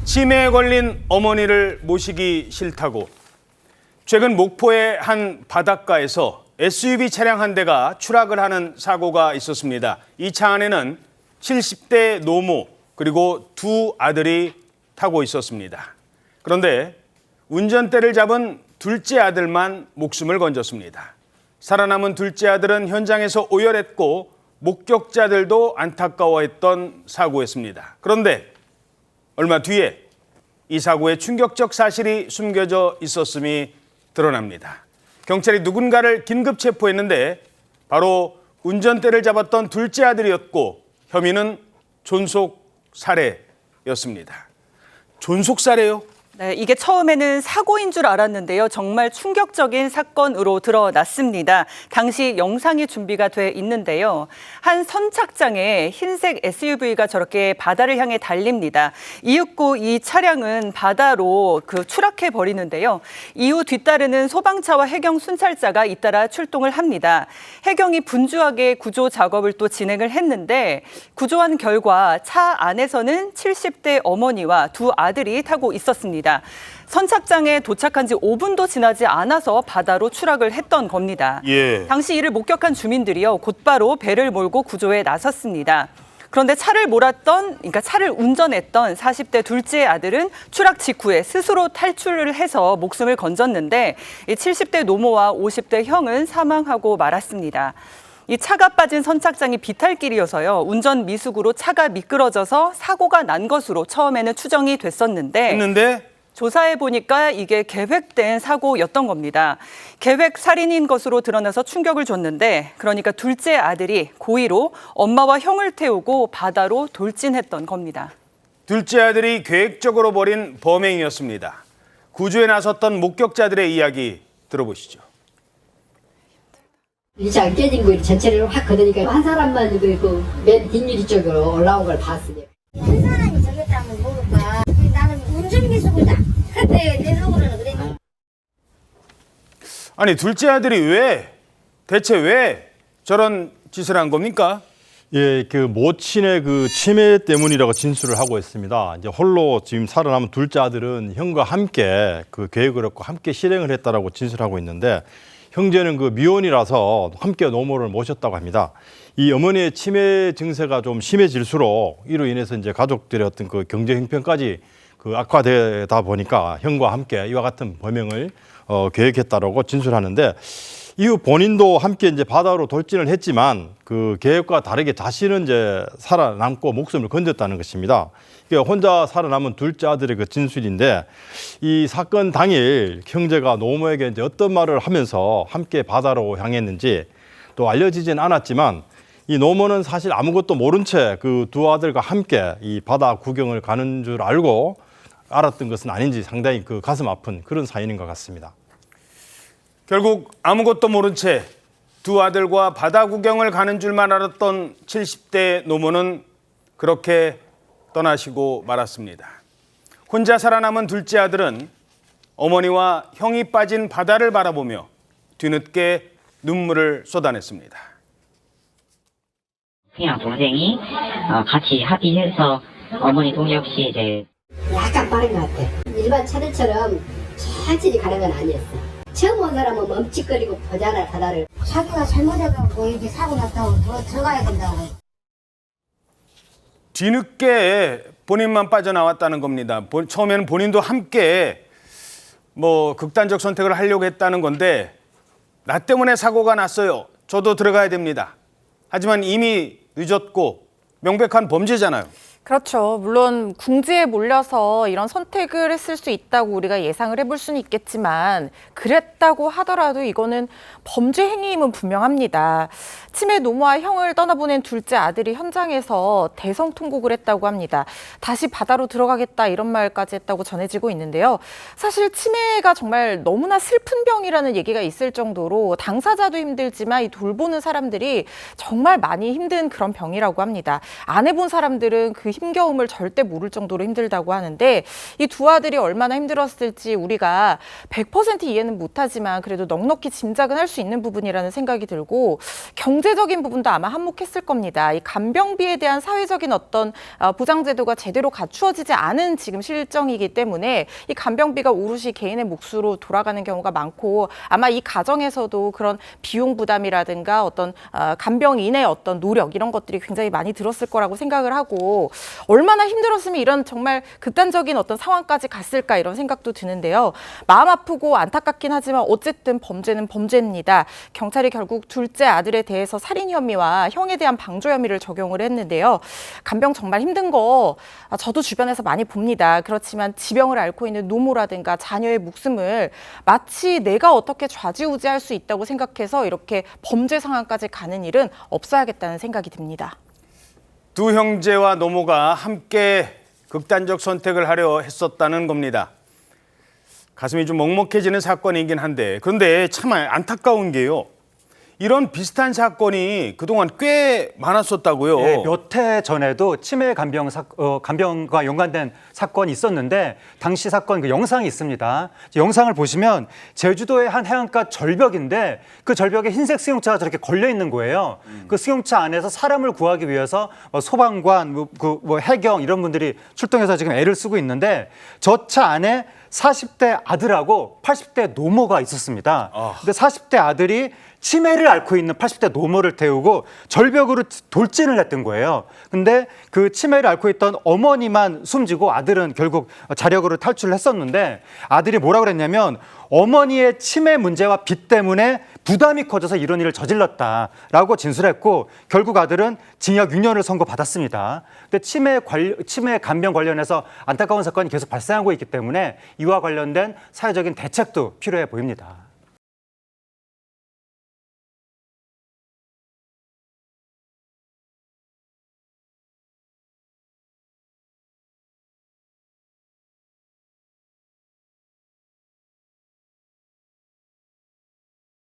치매에 걸린 어머니를 모시기 싫다고 최근 목포의 한 바닷가에서 SUV 차량 한 대가 추락을 하는 사고가 있었습니다. 이 차 안에는 70대 노모 그리고 두 아들이 타고 있었습니다. 그런데 운전대를 잡은 둘째 아들만 목숨을 건졌습니다. 살아남은 둘째 아들은 현장에서 오열했고 목격자들도 안타까워했던 사고였습니다. 그런데 얼마 뒤에 이 사고의 충격적 사실이 숨겨져 있었음이 드러납니다. 경찰이 누군가를 긴급 체포했는데 바로 운전대를 잡았던 둘째 아들이었고 혐의는 존속 살해였습니다. 존속 살해요? 네, 이게 처음에는 사고인 줄 알았는데요. 정말 충격적인 사건으로 드러났습니다. 당시 영상이 준비가 돼 있는데요. 한 선착장에 흰색 SUV가 저렇게 바다를 향해 달립니다. 이윽고 이 차량은 바다로 추락해 버리는데요. 이후 뒤따르는 소방차와 해경 순찰자가 잇따라 출동을 합니다. 해경이 분주하게 구조 작업을 또 진행을 했는데 구조한 결과 차 안에서는 70대 어머니와 두 아들이 타고 있었습니다. 선착장에 도착한 지 5분도 지나지 않아서 바다로 추락을 했던 겁니다. 당시 이를 목격한 주민들이요, 곧바로 배를 몰고 구조에 나섰습니다. 그런데 차를 운전했던 40대 둘째 아들은 추락 직후에 스스로 탈출을 해서 목숨을 건졌는데 70대 노모와 50대 형은 사망하고 말았습니다. 이 차가 빠진 선착장이 비탈길이어서요. 운전 미숙으로 차가 미끄러져서 사고가 난 것으로 처음에는 추정이 됐었는데 조사해 보니까 이게 계획된 사고였던 겁니다. 계획 살인인 것으로 드러나서 충격을 줬는데 그러니까 둘째 아들이 고의로 엄마와 형을 태우고 바다로 돌진했던 겁니다. 둘째 아들이 계획적으로 벌인 범행이었습니다. 구조에 나섰던 목격자들의 이야기 들어보시죠. 이 차가 깨진 거 전체를 확 걷으니까 한 사람만 맨 뒷유리 쪽으로 올라온 걸 봤어요. 한 사람이 저겼다면 모를까. 나는 운전기수구나. 내 속으로는 그래. 아니 둘째 아들이 대체 왜 저런 짓을 한 겁니까? 예, 모친의 치매 때문이라고 진술을 하고 있습니다. 이제 홀로 지금 살아남은 둘째 아들은 형과 함께 계획을 했고 함께 실행을 했다라고 진술하고 있는데 형제는 미혼이라서 함께 노모를 모셨다고 합니다. 이 어머니의 치매 증세가 좀 심해질수록 이로 인해서 이제 가족들의 어떤 경제 형편까지 악화되다 보니까 형과 함께 이와 같은 범행을 계획했다라고 진술하는데 이후 본인도 함께 이제 바다로 돌진을 했지만 계획과 다르게 자신은 이제 살아남고 목숨을 건졌다는 것입니다. 그러니까 혼자 살아남은 둘째 아들의 진술인데 이 사건 당일 형제가 노모에게 이제 어떤 말을 하면서 함께 바다로 향했는지 또 알려지진 않았지만 이 노모는 사실 아무것도 모른 채 두 아들과 함께 이 바다 구경을 가는 줄 알았던 것은 아닌지 상당히 가슴 아픈 그런 사연인 것 같습니다. 결국 아무것도 모른 채 두 아들과 바다 구경을 가는 줄만 알았던 70대 노모는 그렇게 떠나시고 말았습니다. 혼자 살아남은 둘째 아들은 어머니와 형이 빠진 바다를 바라보며 뒤늦게 눈물을 쏟아냈습니다. 그냥 동생이 같이 합의해서 어머니 동의 없이 이제 약간 빠른 것 같아. 일반 차들처럼 천천히 가는 건 아니었어. 처음 온 사람은 멈칫거리고 보잖아, 바다를. 자기가 잘못해갖고 이렇게 사고 났다고 더 들어가야 된다고. 뒤늦게 본인만 빠져나왔다는 겁니다. 처음에는 본인도 함께 극단적 선택을 하려고 했다는 건데 나 때문에 사고가 났어요. 저도 들어가야 됩니다. 하지만 이미 늦었고 명백한 범죄잖아요. 그렇죠. 물론 궁지에 몰려서 이런 선택을 했을 수 있다고 우리가 예상을 해볼 수는 있겠지만 그랬다고 하더라도 이거는 범죄 행위임은 분명합니다. 치매 노모와 형을 떠나보낸 둘째 아들이 현장에서 대성통곡을 했다고 합니다. 다시 바다로 들어가겠다 이런 말까지 했다고 전해지고 있는데요. 사실 치매가 정말 너무나 슬픈 병이라는 얘기가 있을 정도로 당사자도 힘들지만 이 돌보는 사람들이 정말 많이 힘든 그런 병이라고 합니다. 안 해본 사람들은 그 힘겨움을 절대 모를 정도로 힘들다고 하는데 이 두 아들이 얼마나 힘들었을지 우리가 100% 이해는 못하지만 그래도 넉넉히 짐작은 할 수 있는 부분이라는 생각이 들고 경제적인 부분도 아마 한몫했을 겁니다. 이 간병비에 대한 사회적인 어떤 보장제도가 제대로 갖추어지지 않은 지금 실정이기 때문에 이 간병비가 오롯이 개인의 몫으로 돌아가는 경우가 많고 아마 이 가정에서도 그런 비용 부담이라든가 어떤 간병인의 어떤 노력 이런 것들이 굉장히 많이 들었을 거라고 생각을 하고 얼마나 힘들었으면 이런 정말 극단적인 어떤 상황까지 갔을까 이런 생각도 드는데요. 마음 아프고 안타깝긴 하지만 어쨌든 범죄는 범죄입니다. 경찰이 결국 둘째 아들에 대해서 살인 혐의와 형에 대한 방조 혐의를 적용을 했는데요. 간병 정말 힘든 거 저도 주변에서 많이 봅니다. 그렇지만 지병을 앓고 있는 노모라든가 자녀의 목숨을 마치 내가 어떻게 좌지우지할 수 있다고 생각해서 이렇게 범죄 상황까지 가는 일은 없어야겠다는 생각이 듭니다. 두 형제와 노모가 함께 극단적 선택을 하려 했었다는 겁니다. 가슴이 좀 먹먹해지는 사건이긴 한데 그런데 참 안타까운 게요. 이런 비슷한 사건이 그동안 꽤 많았었다고요. 네, 몇 해 전에도 치매 간병과 연관된 사건이 있었는데 당시 사건 그 영상이 있습니다. 영상을 보시면 제주도의 한 해안가 절벽인데 그 절벽에 흰색 승용차가 저렇게 걸려 있는 거예요. 그 승용차 안에서 사람을 구하기 위해서 소방관, 해경 이런 분들이 출동해서 지금 애를 쓰고 있는데 저 차 안에 40대 아들하고 80대 노모가 있었습니다. 근데 40대 아들이 치매를 앓고 있는 80대 노모를 태우고 절벽으로 돌진을 했던 거예요. 근데 그 치매를 앓고 있던 어머니만 숨지고 아들은 결국 자력으로 탈출을 했었는데 아들이 뭐라고 그랬냐면 어머니의 치매 문제와 빚 때문에 부담이 커져서 이런 일을 저질렀다라고 진술했고 결국 아들은 징역 6년을 선고받았습니다. 근데 치매 간병 관련해서 안타까운 사건이 계속 발생하고 있기 때문에 이와 관련된 사회적인 대책도 필요해 보입니다.